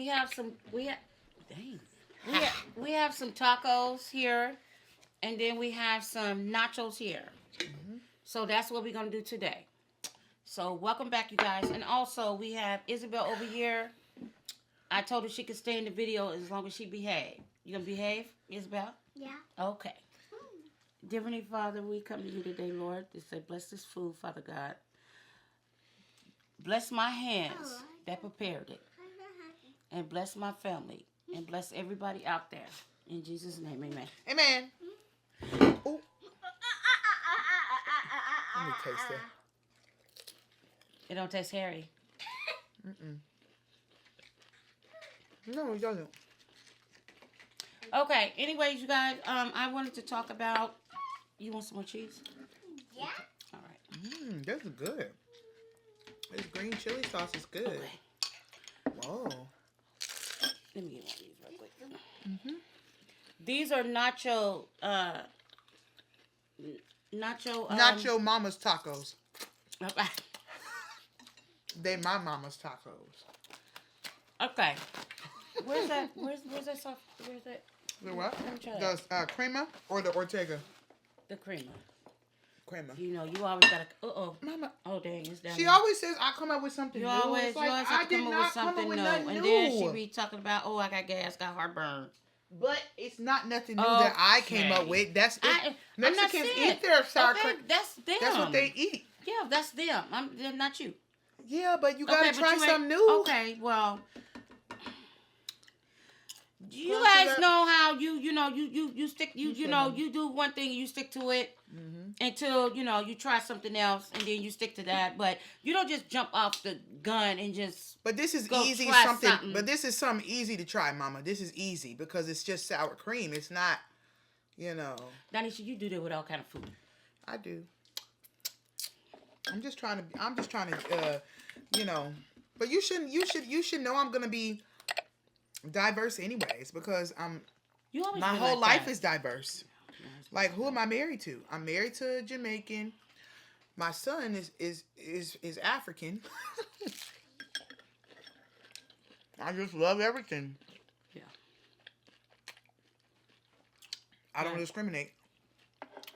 We have some. We have some tacos here, and then we have some nachos here. So that's what we're gonna do today. So welcome back, you guys, and also we have Isabel over here. I told her she could stay in the video as long as she behave. You gonna behave, Isabel? Yeah. Okay. Dear Heavenly Father, we come to you today, Lord, to say, bless this food, Father God. Bless my hands that prepared it. And bless my family. And bless everybody out there. In Jesus' name, amen. Amen. Ooh. Let me taste that. It don't taste hairy. No, it doesn't. Okay, anyways, you guys, I wanted to talk about... You want some more cheese? Yeah. All right. This is good. This green chili sauce is good. Okay. Whoa. Let me get one of these real quick. These are nacho... Nacho Mama's tacos. Okay. They my mama's tacos. Okay. Where's that? Where's that sauce? Where's that? The what? Let me try The crema or the Ortega? The creamer. Crema. You know, you always gotta. Mama. Oh dang, it's down. She there. always says I come up with something You new. always, It's like, you always I have to did come up not with something with new, nothing and new. then she be talking about, oh, I got gas, got heartburn. But it's not nothing new that I came up with. That's it. Mexicans eat their sour cream. That's them. That's what they eat. Yeah, that's them. They're not you. Yeah, but you gotta try something new. Okay, well, you guys know how you stick you do one thing, you stick to it until you try something else, and then you stick to that. But you don't just jump off the gun and just. But this is easy something. But this is something easy to try, Mama. This is easy because it's just sour cream. It's not, Donisha, you do that with all kind of food. I do. I'm just trying to. But you should know I'm gonna be diverse anyways because my whole life is diverse. Like, who am I married to? I'm married to a Jamaican. My son is African. I just love everything. Yeah. I don't discriminate.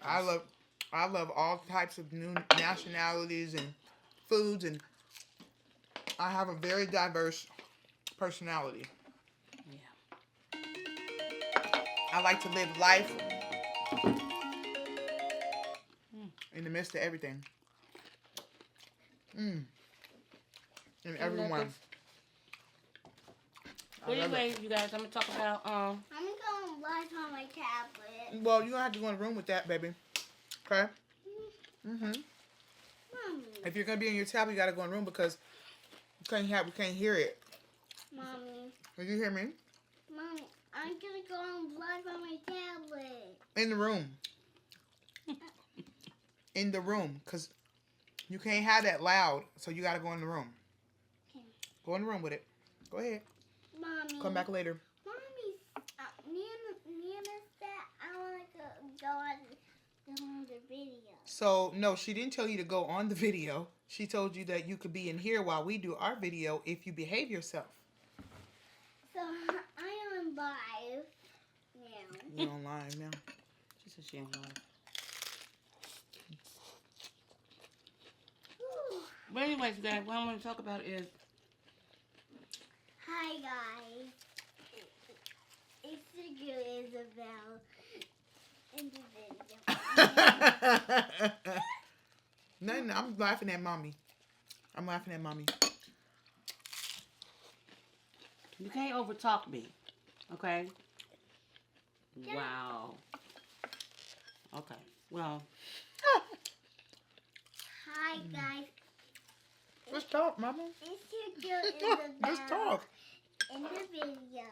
I love all types of new nationalities and foods, and I have a very diverse personality. Yeah. I like to live life in the midst of everything. And everyone. But anyway, you guys, I'm gonna talk about I'm going live on my tablet. Well, you're gonna have to go in the room with that, baby. Okay? Mommy. If you're gonna be in your tablet, you gotta go in the room because we can't hear it. Mommy. Did you hear me? Mommy, I'm gonna go on live on my tablet. In the room. In the room, because you can't have that loud, so you gotta go in the room. Okay. Go in the room with it. Go ahead. Mommy. Come back later. Mommy, Nana said I want to go on the video. So, no, she didn't tell you to go on the video. She told you that you could be in here while we do our video if you behave yourself. So, I am live now. You're on live now. she said she don't know. But anyways, guys, what I'm going to talk about is... Hi, guys. It's the girl Isabel in the video. No, I'm laughing at mommy. You can't overtalk me, okay? Wow. Okay, well... Hi, guys. Let's talk, mama. It's your girl Isabel. Let's talk. In the video.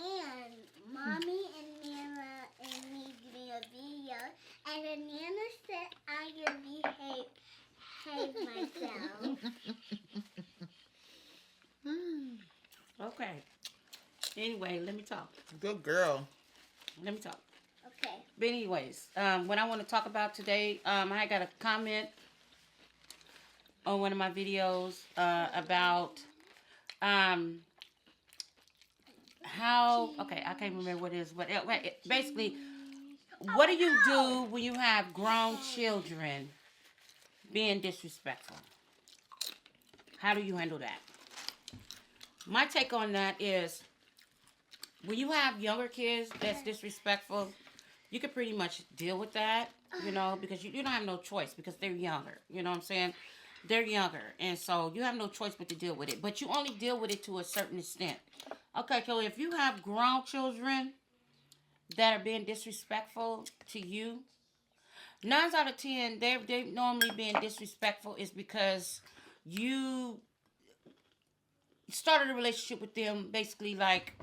And Mommy and Nana and me doing a video. And then Nana said I could behave myself. Okay. Anyway, let me talk. Good girl. Let me talk. Okay. But anyways, what I want to talk about today, I got a comment on one of my videos about how? Okay, I can't remember what it is, but basically, what do you do when you have grown children being disrespectful? How do you handle that? My take on that is, when you have younger kids that's disrespectful, you can pretty much deal with that, because you don't have no choice because they're younger. You know what I'm saying? They're younger, and so you have no choice but to deal with it. But you only deal with it to a certain extent. Okay, so if you have grown children that are being disrespectful to you, 9 out of 10, they normally being disrespectful is because you started a relationship with them, basically like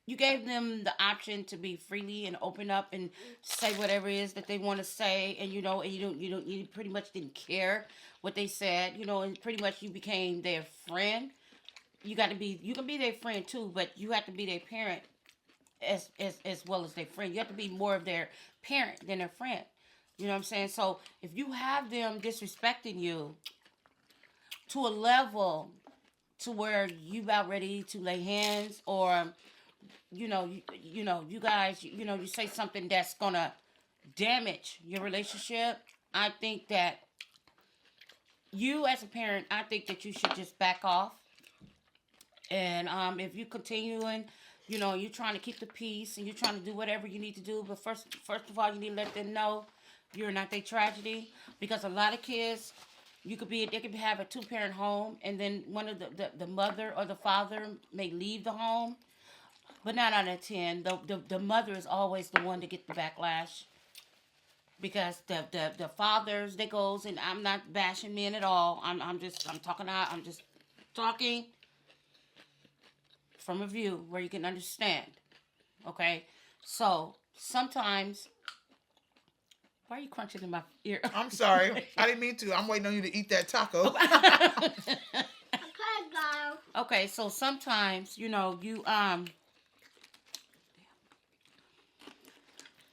you gave them the option to be freely and open up and say whatever it is that they want to say, and you pretty much didn't care what they said, and pretty much you became their friend. You can be their friend too, but you have to be their parent as well as their friend. You have to be more of their parent than their friend. You know what I'm saying? So if you have them disrespecting you to a level to where you about ready to lay hands, or you guys, you say something that's gonna damage your relationship, I think that you as a parent, I think that you should just back off. And if you continuing, you're trying to keep the peace and you're trying to do whatever you need to do, but first of all, you need to let them know you're not their tragedy, because a lot of kids, they could have a 2-parent home, and then one of the mother or the father may leave the home. But 9 out of 10, the mother is always the one to get the backlash, because the fathers, they goes, and I'm not bashing men at all. I'm just talking from a view where you can understand. Okay, so sometimes. Why are you crunching in my ear? I'm sorry, I didn't mean to. I'm waiting on you to eat that taco. Okay, so sometimes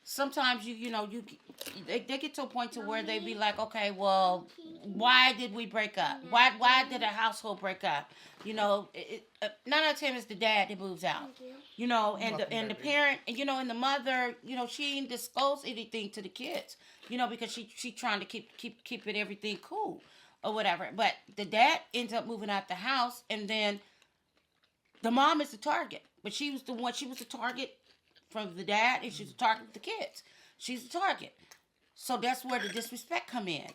sometimes they get to a point to where they be like, okay, well, why did we break up? Why did a household break up? 9 out of 10 is the dad that moves out. And the parent, and the mother, she ain't disclose anything to the kids, because she trying to keep it everything cool or whatever. But the dad ends up moving out the house, and then the mom is the target. But she was the target from the dad, and she's the target of the kids. She's the target. So that's where the disrespect come in.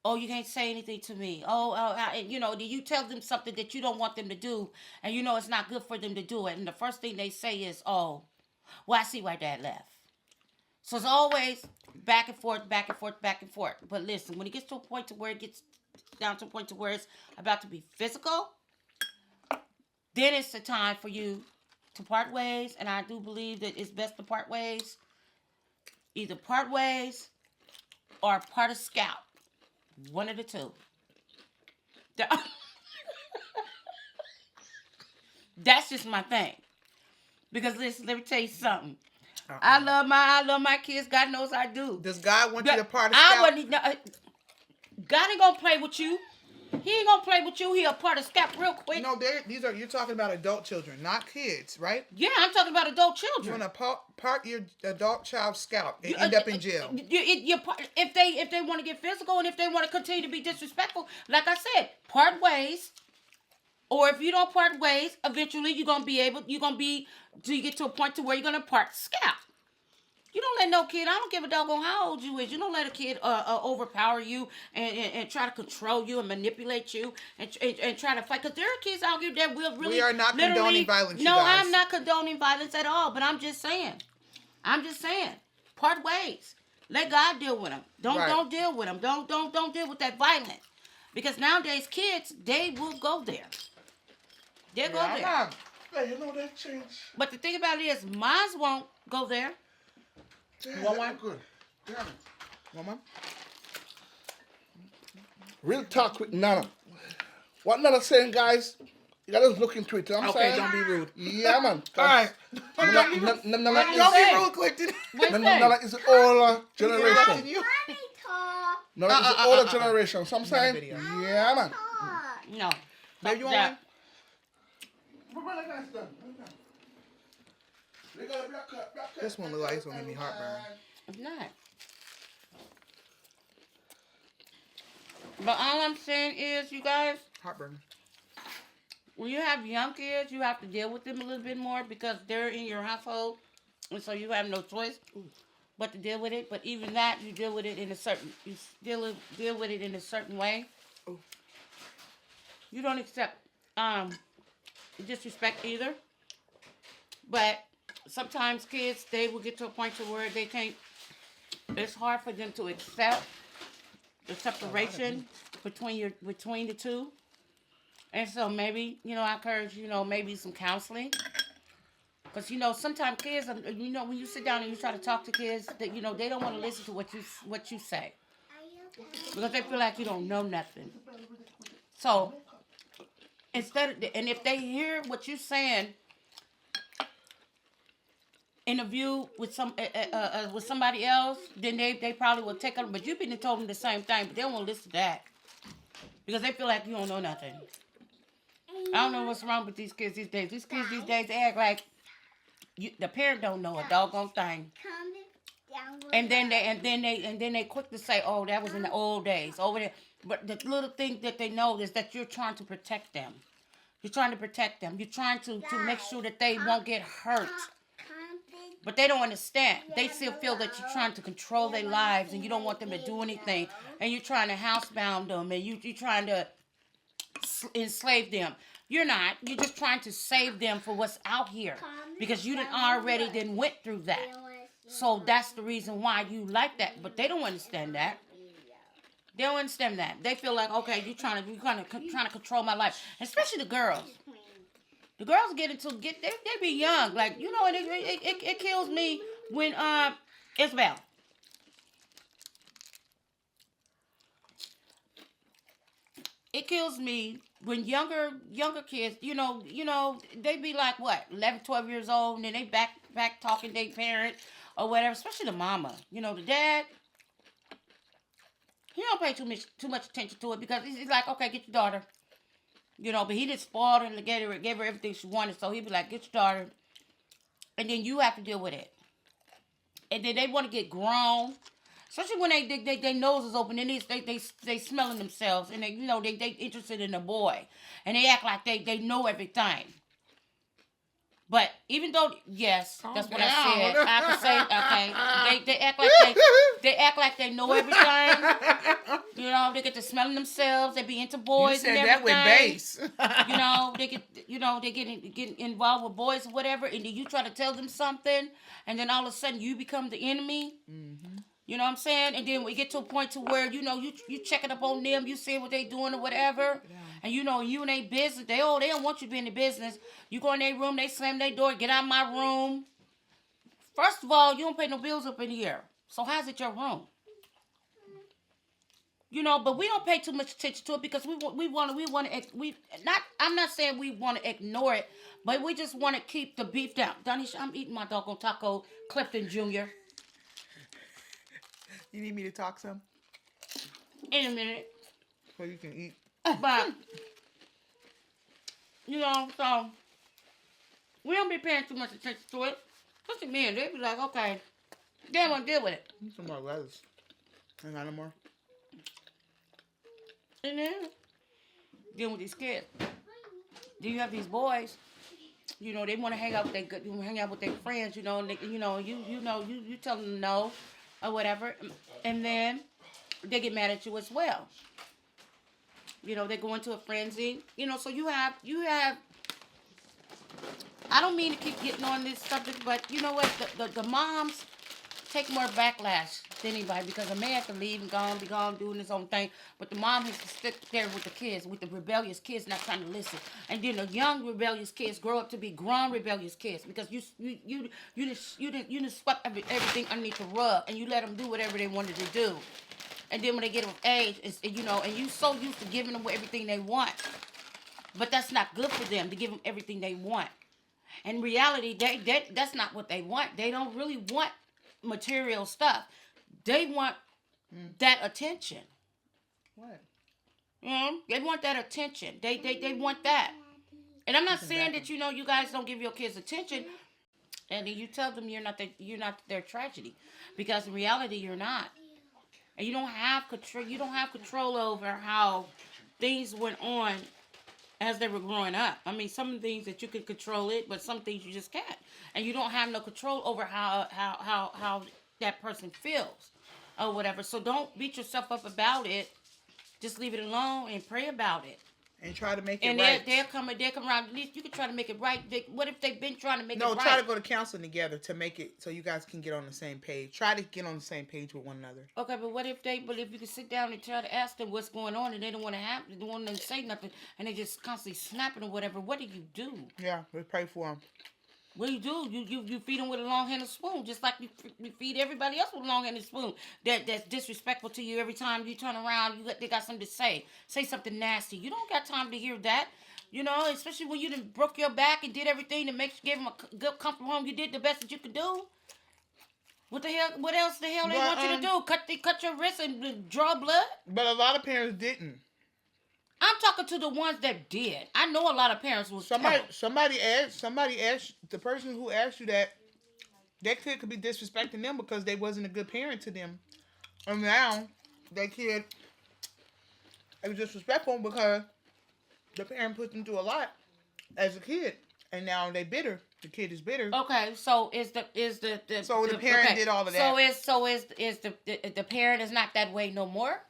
Oh, you can't say anything to me. Do you tell them something that you don't want them to do, and it's not good for them to do it, and the first thing they say is, oh, well, I see why dad left. So it's always back and forth, back and forth, back and forth. But listen, when it gets to a point to where it's about to be physical, then it's the time for you to part ways, and I do believe that it's best to part ways. Either part ways or part a scout. One of the two. That's just my thing. Because listen, let me tell you something. I love my kids. God knows I do. Does God want you to part a scout? God ain't gonna play with you. He ain't gonna play with you. He'll part a scout real quick. You're talking about adult children, not kids, right? Yeah, I'm talking about adult children. You want to part your adult child scout and end up in jail. If they want to get physical, and if they want to continue to be disrespectful, like I said, part ways. Or if you don't part ways, eventually you're gonna you get to a point to where you're gonna part scout. You don't let no kid, I don't give a doggone how old you is, you don't let a kid overpower you and try to control you and manipulate you and try to fight. Because there are kids out here that will really... We are not condoning violence, No, you guys. I'm not condoning violence at all, but I'm just saying. Part ways. Let God deal with them. Don't deal with them. Don't deal with that violence. Because nowadays kids, they will go there. They'll go there. Hey, that changed. But the thing about it is, mine won't go there. Yeah, want one? Good. Damn it. Want one? Real talk with Nana. What Nana saying, guys? You gotta look into it. I'm saying? Don't be rude. Yeah, man. All right. Don't be rude, Clifton. Nana is the older generation. Talk. Nana is the older generation. So I'm saying? Video. Yeah, man. No. Babe, you want one? This one looks like it's gonna give me heartburn. It's not. But all I'm saying is, you guys, Heartburn. when you have young kids, you have to deal with them a little bit more because they're in your household, and so you have no choice but to deal with it. But even that, you deal with it in a certain, deal with it in a certain way. Ooh. You don't accept disrespect either. But sometimes kids, they will get to a point to where they can't. It's hard for them to accept the separation between the two. And so maybe, I encourage, maybe some counseling. Because, sometimes kids, when you sit down and you try to talk to kids, that they don't want to listen to what you say. Because they feel like you don't know nothing. So, and if they hear what you're saying in a view with somebody else, then they probably will take them. But you've been told them the same thing, but they don't want to listen to that. Because they feel like you don't know nothing. I don't know what's wrong with these kids these days. These kids these days, they act like the parent don't know a doggone thing. And then they quick to say, "Oh, that was in the old days over there." But the little thing that they know is that you're trying to protect them. You're trying to protect them. You're trying to make sure that they won't get hurt. But they don't understand. They still feel that you're trying to control their lives and you don't want them to do anything. And you're trying to housebound them and you're trying to enslave them. You're not. You're just trying to save them for what's out here. Because you already went through that. So that's the reason why you like that. But they don't understand that. They don't understand that. They feel like, okay, you're trying to control my life. Especially the girls. The girls they be young. Like, and it kills me when, Isabel. It kills me when younger kids, they be like, what, 11, 12 years old, and then they back talking their parent or whatever, especially the mama. The dad, he don't pay too much attention to it because he's like, okay, get your daughter. But he just spoiled her and gave her everything she wanted. So he'd be like, get your daughter. And then you have to deal with it. And then they want to get grown. Especially when they nose is open and they smelling themselves. And they interested in a boy. And they act like they know everything. But even though, yes, that's what I said. I can say, okay. They act like they know everything. They get to smelling themselves. They be into boys and everything. You said that with bass. They get involved with boys or whatever, and then you try to tell them something, and then all of a sudden you become the enemy. Mm-hmm. You know what I'm saying? And then we get to a point to where, you checking up on them, you seeing what they doing or whatever. Yeah. And you in their business. They don't want you to be in the business. You go in their room, they slam their door, get out of my room. First of all, you don't pay no bills up in here. So how's it your room? But we don't pay too much attention to it because I'm not saying we want to ignore it, but we just want to keep the beef down. Donisha, I'm eating my doggone taco Clifton Jr. You need me to talk some? In a minute. So you can eat. But, so, we don't be paying too much attention to it. Especially men, they be like, okay, they don't want to deal with it. Some more lettuce. Ain't got no more. And then, dealing with these kids. Then you have these boys, they want to hang out with their friends, and they, you tell them no. Or whatever, and then they get mad at you as well. They go into a frenzy. So you have. I don't mean to keep getting on this subject, but you know what? The moms take more backlash than anybody because a man can leave and be gone doing his own thing, but the mom has to stick there with the kids, with the rebellious kids not trying to listen, and then the young rebellious kids grow up to be grown rebellious kids because you just swept everything underneath the rug and you let them do whatever they wanted to do, and then when they get of age, and you so used to giving them everything they want, but that's not good for them to give them everything they want. In reality, that's not what they want. They don't really want material stuff. They want that attention. What? They want that attention. They want that. And I'm not saying that, you guys don't give your kids attention, and then you tell them you're not their tragedy, because in reality you're not, and you don't have control. You don't have control over how things went on as they were growing up. I mean, some things that you can control it, but some things you just can't, and you don't have no control over how that person feels or whatever. So don't beat yourself up about it. Just leave it alone and pray about it. And try to make it and right. They'll come around. At least you can try to make it right. What if they've been trying to make it right? No, try to go to counseling together to make it so you guys can get on the same page. Try to get on the same page with one another. Okay, but if you can sit down and try to ask them what's going on, and they don't want to they don't want to say nothing, and they just constantly snapping or whatever, what do you do? Yeah, we pray for them. What do? You feed them with a long-handled spoon, just like you feed everybody else with a long-handed spoon. That's disrespectful to you every time you turn around. They got something to say something nasty. You don't got time to hear that, especially when you done broke your back and did everything to give them a good, comfortable home. You did the best that you could do. What the hell? What else the hell they want you to do? Cut your wrist and draw blood? But a lot of parents didn't. I'm talking to the ones that did. I know a lot of parents was somebody asked the person who asked you that kid could be disrespecting them because they wasn't a good parent to them, and now that kid is disrespectful because the parent put them through a lot as a kid, and now they bitter. The kid is bitter. Okay, so the parent did all of that. So is the parent is not that way no more?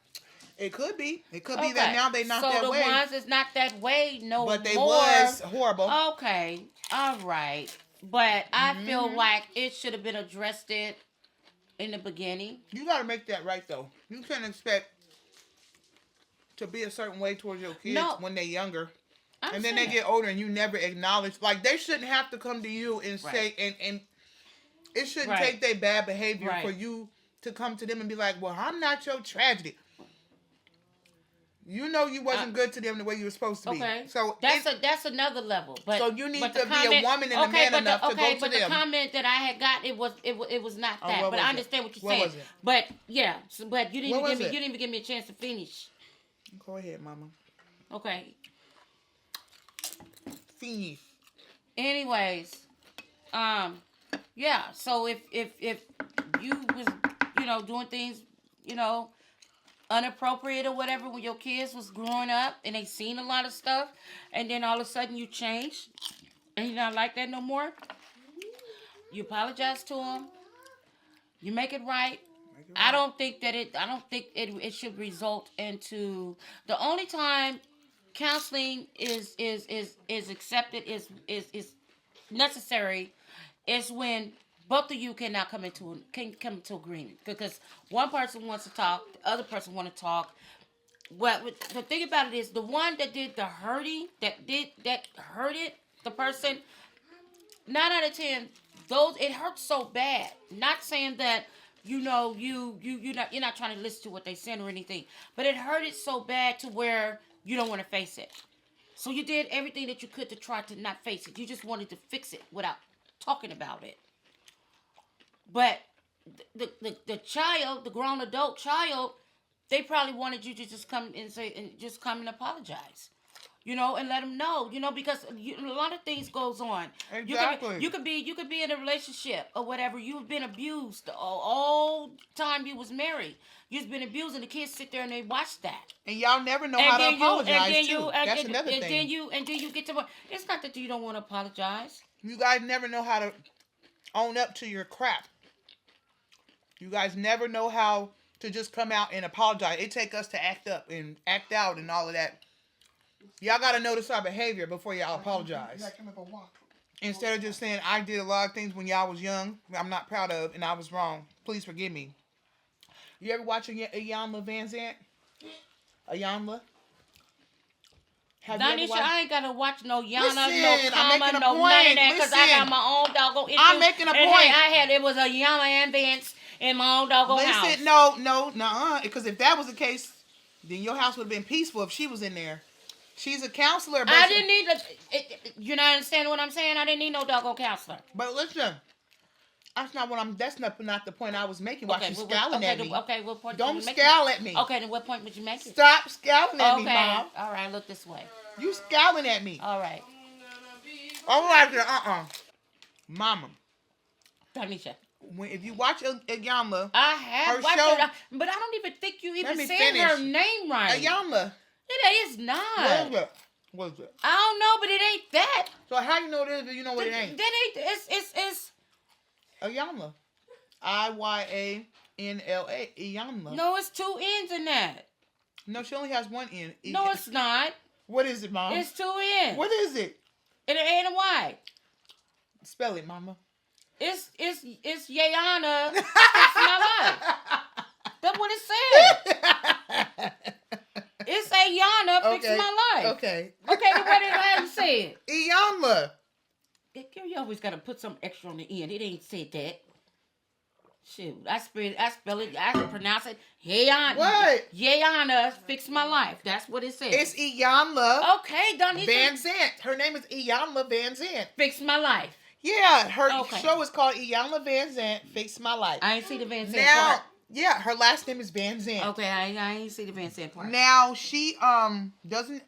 It could be. It could be that now they not that way. So the ones is not that way no more. But they was horrible. Okay. All right. But I feel like it should have been addressed in the beginning. You got to make that right, though. You can't expect to be a certain way towards your kids when they're younger. And then they get older and you never acknowledge. Like, they shouldn't have to come to you and say, and it shouldn't take their bad behavior for you to come to them and be like, well, I'm not your tragedy. You know you wasn't good to them the way you were supposed to be. Okay. So that's another level. But so you need to be a woman and a man enough to go to them. But the comment that I had got, it was not that. But I understand what you're saying. Was it? But yeah, but you didn't even give me a chance to finish. Go ahead, Mama. Okay. Finish. Anyways, yeah. So if you was doing things inappropriate or whatever when your kids was growing up and they seen a lot of stuff, and then all of a sudden you change and you're not like that no more, you apologize to them, you make it right. I don't think it should result into the only time counseling is accepted is necessary is when both of you cannot come into agreement, because one person wants to talk, the other person want to talk. Well, the thing about it is the one that did the hurting, that hurted the person, 9 out of 10, it hurts so bad. Not saying that you're not trying to listen to what they said or anything, but it hurted so bad to where you don't want to face it. So you did everything that you could to try to not face it. You just wanted to fix it without talking about it. But the child, the grown adult child, they probably wanted you to just come and apologize, and let them know, because a lot of things goes on. Exactly. You could be in a relationship or whatever. You've been abused all time you was married. You've been abused, and the kids sit there and they watch that. And y'all never know how to apologize too. That's another thing. And then you get to. It's not that you don't want to apologize. You guys never know how to own up to your crap. You guys never know how to just come out and apologize. It take us to act up and act out and all of that. Y'all got to notice our behavior before y'all apologize. Instead of just saying, I did a lot of things when y'all was young I'm not proud of, and I was wrong. Please forgive me. You ever watch Iyanla Vanzant? Iyanla? Donisha, I ain't got to watch no Yana, Listen, no Kama, no none of that, because I got my own doggone issues. I'm making a point. Hey, it was a Yana and Vance in my own doggone house. Listen, no, because if that was the case, then your house would have been peaceful if she was in there. She's a counselor. I didn't need you not understand what I'm saying? I didn't need no doggone counselor. But listen, that's not the point I was making. Why she's scowling at me? What point? Don't scowl at me. Okay, then what point would you make? Stop scowling at me, Mom. All right, look this way. You scowling at me. All right. Oh, like Mama. Donisha. If you watch Iyanla, I have watched show, it, but I don't even think you even said finish. her name right. Iyanla. It is not. What is it? I don't know, but it ain't that. So how you know this? You know what it ain't? That ain't. It's. Iyanla. Iyanla. Iyanla. No, it's 2 N's in that. No, she only has 1 N. No, it's not. What is it, Mom? It's 2 N's. What is it? And an A and a Y. Spell it, Mama. It's Yana. Fix my life. That's what it said. It's Yana. Fix my life. Okay. Okay, then what did I say it? Iyanla. You always gotta put some extra on the end. It ain't said that. Shoot, I spell it, I pronounce it. Yana. What? Yana, fix my life. That's what it says. It's Iyanla. Okay, Donisha. Van Zant. Her name is Iyanla Van Zant. Fix my life. Yeah, her show is called Iyanla Van Zant, Fix My Life. I ain't see the Van Zant part. Yeah, her last name is Van Zant. Okay, I ain't see the Van Zant part. Now, she doesn't,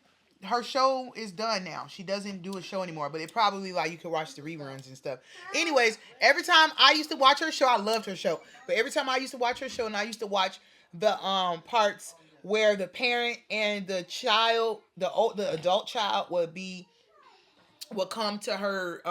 her show is done now. She doesn't do a show anymore, but it probably, like, you can watch the reruns and stuff. Anyways, every time I used to watch her show, I loved her show. But every time I used to watch her show, and I used to watch the parts where the parent and the child, the adult child would come to her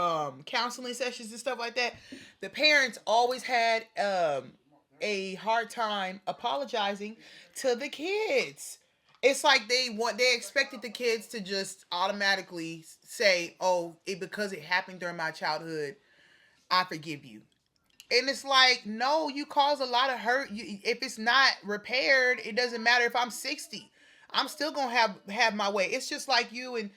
counseling sessions and stuff like that. The parents always had a hard time apologizing to the kids. It's like they expected the kids to just automatically say, "Oh, because it happened during my childhood, I forgive you." And it's like, no, you cause a lot of hurt. If it's not repaired, it doesn't matter if I'm 60. I'm still gonna have my way. It's just like you and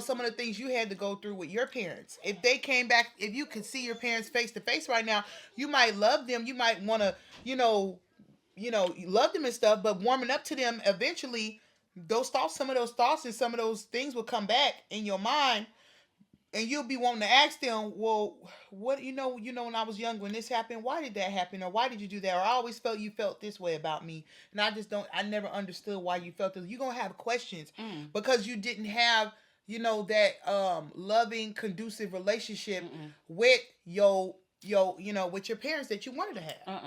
some of the things you had to go through with your parents. If they came back, if you could see your parents face to face right now, you might love them. You might want to, love them and stuff. But warming up to them, eventually, some of those thoughts and some of those things will come back in your mind, and you'll be wanting to ask them, well, what, when I was young, when this happened, why did that happen? Or why did you do that? Or I always felt you felt this way about me. And I never understood why you felt this. You're going to have questions because you didn't have, that loving, conducive relationship with with your parents that you wanted to have.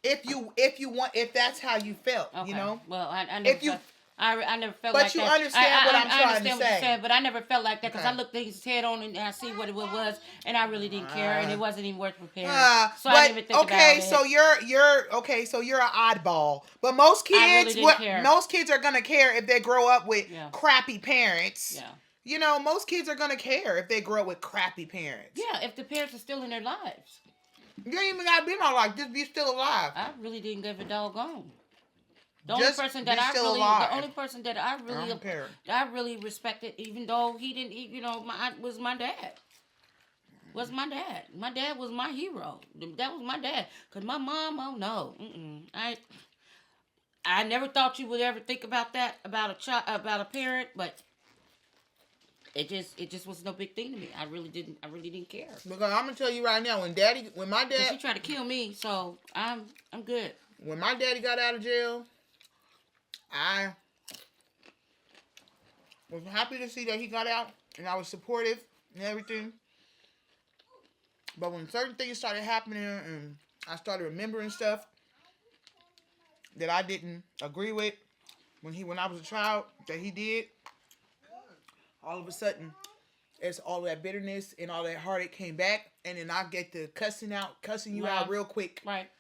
If that's how you felt, Well, I never I never felt like that. But you understand what I'm trying to say. I understand what you said, but I never felt like that because I looked things head on and I see what it was, and I really didn't care, and it wasn't even worth preparing. So I didn't even think about it. So you're an oddball. But most kids, most kids are gonna care if they grow up with crappy parents. Yeah. Most kids are gonna care if they grow up with crappy parents. Yeah, if the parents are still in their lives. You ain't even gotta be in my life. Just be still alive. I really didn't give a doggone. The Just only person that I really respected, even though he didn't, was my dad. My dad was my hero. That was my dad. Cause my mom, oh no, I never thought you would ever think about that about a parent, but it just was no big thing to me. I really didn't care. Because I'm gonna tell you right now, when my dad, she tried to kill me, so I'm good. When my daddy got out of jail, I was happy to see that he got out, and I was supportive and everything. But when certain things started happening, and I started remembering stuff that I didn't agree with when I was a child that he did, all of a sudden, it's all that bitterness and all that heartache came back, and then I get to cussing you out real quick. Right.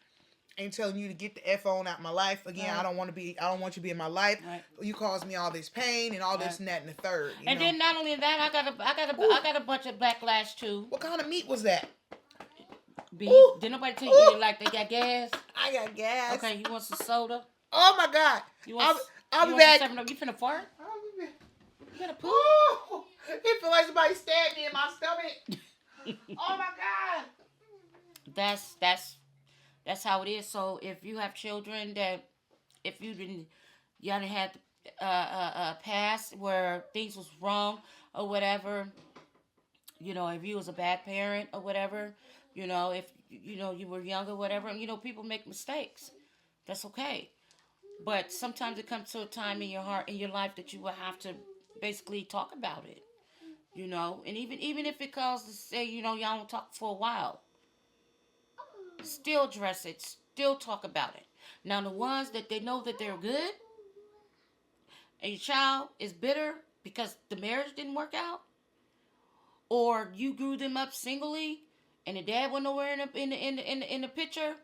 And telling you to get the F on out my life again. Right. I don't want you to be in my life. Right. You caused me all this pain and all this and that and the third. And then not only that, I got a bunch of backlash too. What kind of meat was that? Beef. Did nobody tell you like they got gas? I got gas. Okay, you want some soda? Oh my God! I'll be back. You finna fart? I'll be back. You gotta poop. Ooh, it feels like somebody stabbed me in my stomach. Oh my God! That's how it is. So if you have children if you didn't had a past where things was wrong or whatever, if you was a bad parent or whatever, if you were young or whatever, people make mistakes. That's okay. But sometimes it comes to a time in your life that you will have to basically talk about it. You know, and even if it calls to say, you know, y'all don't talk for a while, still address it, still talk about it. Now, the ones that they know that they're good, and your child is bitter because the marriage didn't work out, or you grew them up singly, and the dad wasn't nowhere in the picture,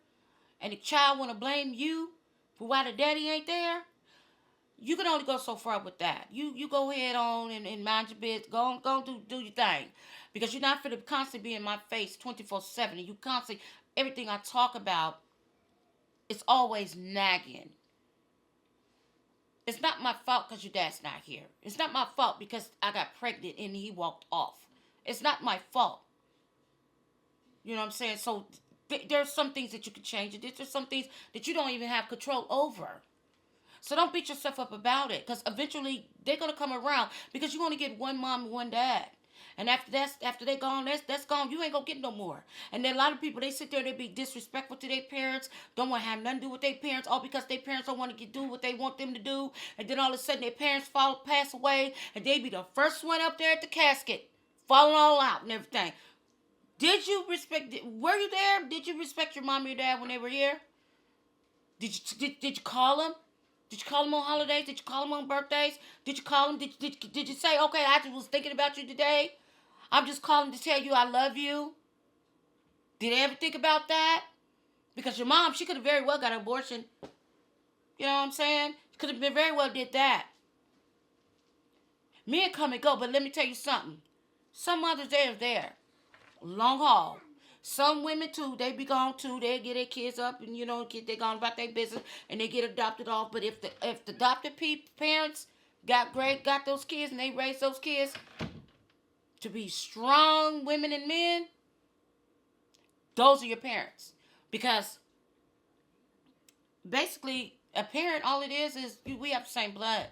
and the child want to blame you for why the daddy ain't there, you can only go so far with that. You go ahead on and mind your business. Go do your thing. Because you're not going to constantly be in my face 24/7. And you constantly, everything I talk about, it's always nagging. It's not my fault because your dad's not here. It's not my fault because I got pregnant and he walked off. It's not my fault. You know what I'm saying? So there's some things that you can change. There's some things that you don't even have control over. So don't beat yourself up about it, because eventually they're going to come around, because you only get one mom and one dad. And after they're gone, that's gone. You ain't going to get no more. And then a lot of people, they sit there, they be disrespectful to their parents, don't want to have nothing to do with their parents, all because their parents don't want to do what they want them to do. And then all of a sudden their parents pass away, and they be the first one up there at the casket, falling all out and everything. Did you respect, were you there? Did you respect your mom or your dad when they were here? Did you call them? Did you call them on holidays? Did you call them on birthdays? Did you call them? Did you say, okay, I just was thinking about you today. I'm just calling to tell you I love you. Did they ever think about that? Because your mom, she could have very well got an abortion. You know what I'm saying? Could have been very well did that. Men come and go, but let me tell you something. Some mothers, they're there. Long haul. Some women too, they be gone too. They get their kids up and, you know, they gone about their business and they get adopted off. But if the adopted parents got those kids and they raised those kids to be strong women and men, those are your parents. Because basically a parent, all it is we have the same blood.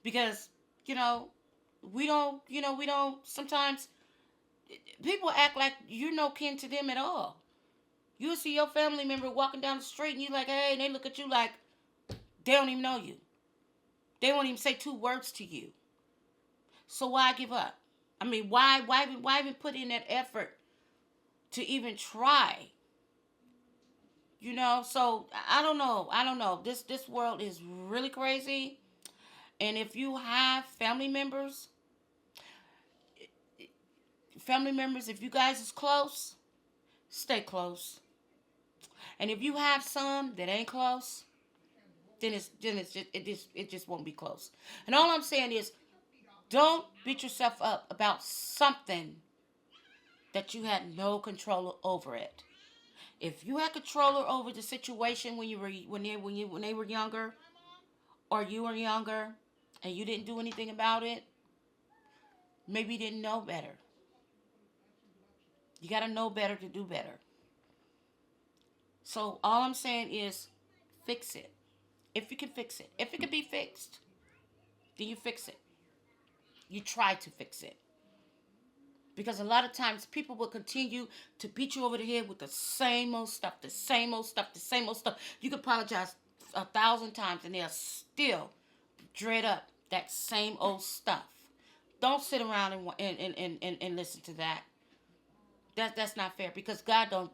Because, you know, we don't sometimes people act like you're no kin to them at all. You'll see your family member walking down the street and you're like, hey, and they look at you like they don't even know you. They won't even say two words to you. So why give up? I mean, why even put in that effort to even try? You know, so I don't know. This world is really crazy. And if you have family members, if you guys is close, stay close. And if you have some that ain't close, then it just won't be close. And all I'm saying is, don't beat yourself up about something that you had no control over it. If you had control over the situation when they were younger, or you were younger, and you didn't do anything about it, maybe you didn't know better. You got to know better to do better. So all I'm saying is fix it. If you can fix it. If it can be fixed, then you fix it. You try to fix it. Because a lot of times people will continue to beat you over the head with the same old stuff. You can apologize 1,000 times and they'll still dread up that same old stuff. Don't sit around and listen to that. That's not fair, because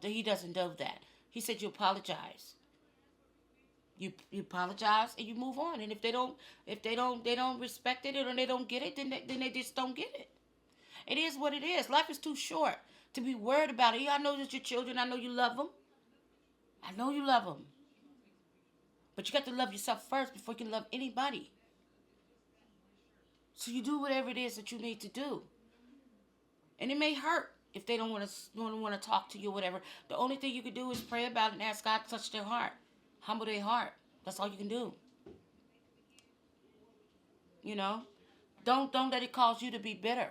He doesn't do that. He said you apologize. You apologize and you move on. And if they don't respect it or they don't get it, then they just don't get it. It is what it is. Life is too short to be worried about it. I know that your children. I know you love them. But you got to love yourself first before you can love anybody. So you do whatever it is that you need to do. And it may hurt if they don't want to talk to you or whatever. The only thing you can do is pray about it and ask God to touch their heart. Humble their heart. That's all you can do. You know? Don't let it cause you to be bitter.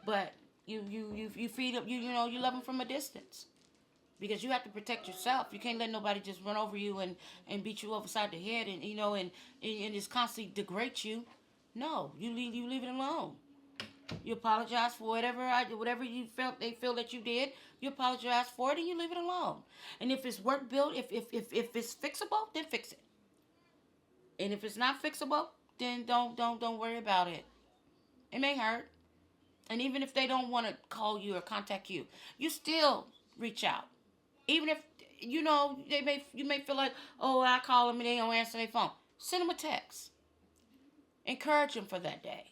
But you feed them, you love them from a distance. Because you have to protect yourself. You can't let nobody just run over you and beat you upside the head and just constantly degrade you. No, you leave it alone. You apologize for whatever you they feel that you did. You apologize for it and you leave it alone. And if it's work built, if it's fixable, then fix it. And if it's not fixable, then don't worry about it. It may hurt. And even if they don't want to call you or contact you, you still reach out. Even if, you know, you may feel like, oh, I call them and they don't answer their phone. Send them a text. Encourage them for that day.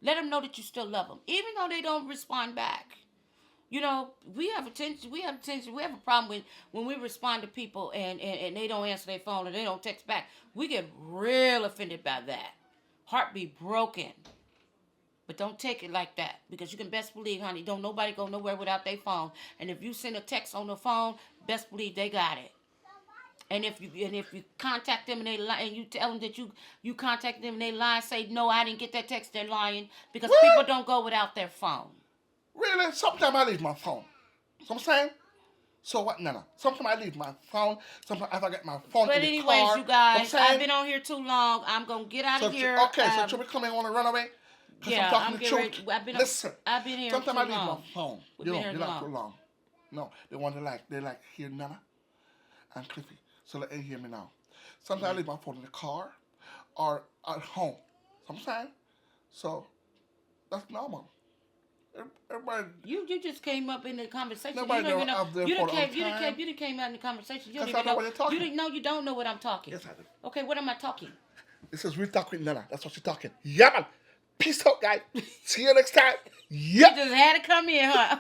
Let them know that you still love them, even though they don't respond back. You know, we have attention. We have a problem when we respond to people and they don't answer their phone or they don't text back. We get real offended by that. Heart be broken. But don't take it like that, because you can best believe, honey, don't nobody go nowhere without their phone. And if you send a text on the phone, best believe they got it. And if you contact them and they lie, and you tell them that you contact them and they lie, say no, I didn't get that text, they're lying, because What? people don't go without their phone. Really? Sometimes I leave my phone. You know what I'm saying? So what, Nana? Sometimes I leave my phone. Sometimes I forget my phone But in the anyways, car. you guys, You know what I'm I've been on here too long. I'm gonna get out of here. Okay, so should we come in on a runaway? Yeah, I'm getting ready. Listen, I've been here sometimes too I leave long. my phone. We've You been know, here you're too not long. too long. No, they like hear Nana and Cliffy. So let them hear me now. Sometimes I leave my phone in the car or at home. You know what I'm saying? So that's normal. Everybody. You just came up in the conversation. Nobody You don't even know. up there You for done the came. You done came out in the conversation. You don't Because I even know know. what you're talking. You didn't know. You don't know what I'm talking. Yes, I do. Okay, what am I talking? This is Real Talk with Nana. That's what she's talking. Yeah, man. Peace out, guys. See you next time. Yeah. You just had to come in, huh?